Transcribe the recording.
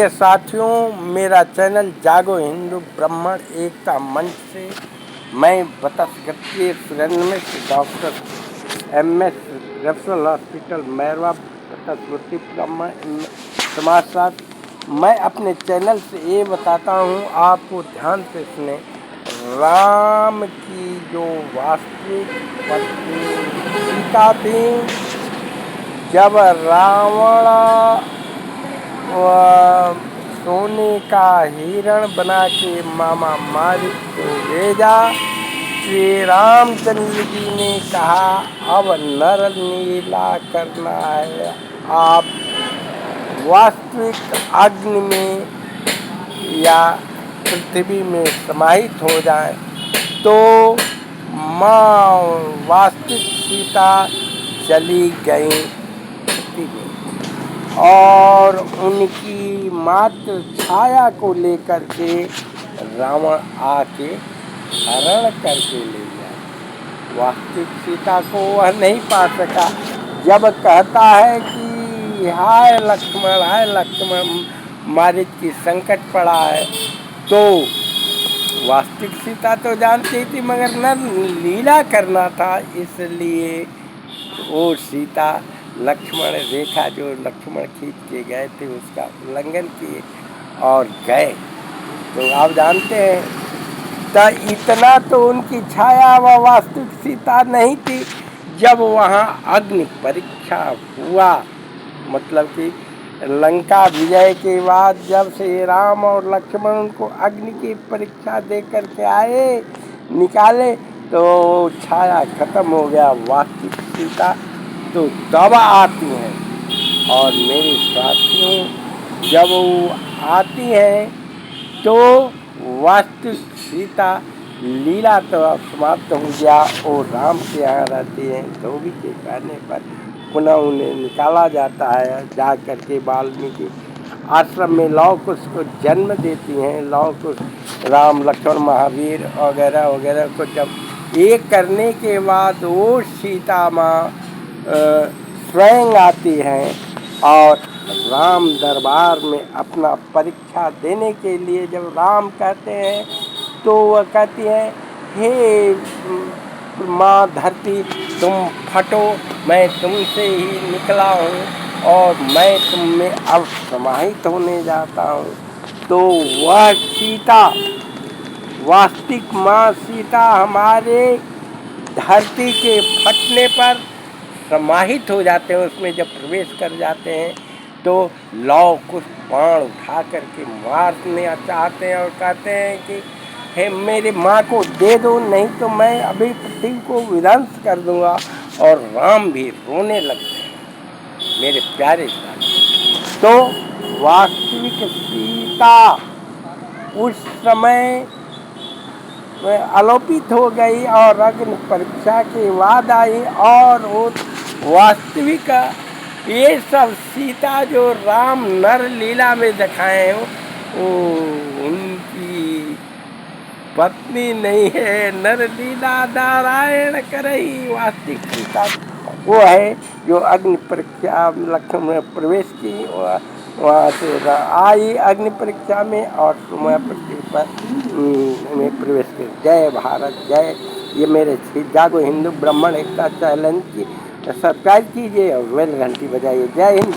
साथियों, मेरा चैनल जागो हिंदू ब्राह्मण एकता मंच से मैं बतसगट्टी में doctor MS referral hospital Mairwa Batasgatti ब्राह्मण समाज साथ मैं अपने चैनल से ये बताता हूँ, आपको ध्यान से सुने। राम की जो वास्तविक पत्नी सीता थी, जब रावण सोने का हिरण बना के मामा मालिक को भेजा, श्री रामचंद्र जी ने कहा अब नर लीला करना है, आप वास्तविक अग्नि में या पृथ्वी में समाहित हो जाए। तो माँ वास्तविक सीता चली गई और उनकी मात्र छाया को लेकर के रावण आके हरण करके ले गया। वास्तविक सीता को वह नहीं पा सका। जब कहता है कि हाय लक्ष्मण मारिच की संकट पड़ा है, तो वास्तविक सीता तो जानती थी, मगर न लीला करना था, इसलिए वो सीता लक्ष्मण रेखा जो लक्ष्मण खींच के गए थे उसका उल्लंघन किए और गए। तो आप जानते हैं, तो इतना तो उनकी छाया व वास्तविक सीता नहीं थी। जब वहाँ अग्नि परीक्षा हुआ, मतलब कि लंका विजय के बाद जब श्री राम और लक्ष्मण उनको अग्नि की परीक्षा दे करके आए, निकाले, तो छाया खत्म हो गया वास्तविक सीता तो तब आती हैं। और मेरे साथियों, जब वो आती हैं तो वास्तविक सीता लीला तो अब समाप्त हो गया और राम के यहाँ रहती हैं। धोबी के कहने पर पुनः उन्हें निकाला जाता है, जा करके वाल्मीकि आश्रम में लव कुश को जन्म देती हैं। लव कुश राम लक्ष्मण महावीर वगैरह वगैरह को जब एक करने के बाद वो सीता माँ स्वयं आती हैं और राम दरबार में अपना परीक्षा देने के लिए जब राम कहते हैं, तो वह कहती हैं, हे माँ धरती तुम फटो, मैं तुमसे ही निकला हूँ और मैं तुम में अब समाहित होने जाता हूँ। तो वह सीता, वास्तविक माँ सीता हमारे धरती के फटने पर समाहित हो जाते हैं, उसमें जब प्रवेश कर जाते हैं तो लव कुछ बाण उठा करके मारने चाहते हैं और कहते हैं कि हे मेरी माँ को दे दो, नहीं तो मैं अभी पृथ्वी को विध्वंस कर दूंगा। और राम भी रोने लगते हैं। मेरे प्यारे साथ, तो वास्तविक सीता उस समय आलोपित हो गई और अग्नि परीक्षा के बाद आई। और वो वास्तविक ये सब सीता जो राम नर लीला में दिखाए हो, वो उनकी पत्नी नहीं है, नर लीला नारायण करई। वास्तविक सीता वो है जो अग्नि परीक्षा लक्ष्मण में प्रवेश की, वहाँ से आई अग्नि परीक्षा में और समय पृथ्वी पर में प्रवेश की। जय भारत जय। ये मेरे जागो हिंदू ब्राह्मण एकता चैनल की सब्सक्राइब कीजिए और बेल घंटी बजाइए। जय हिंद।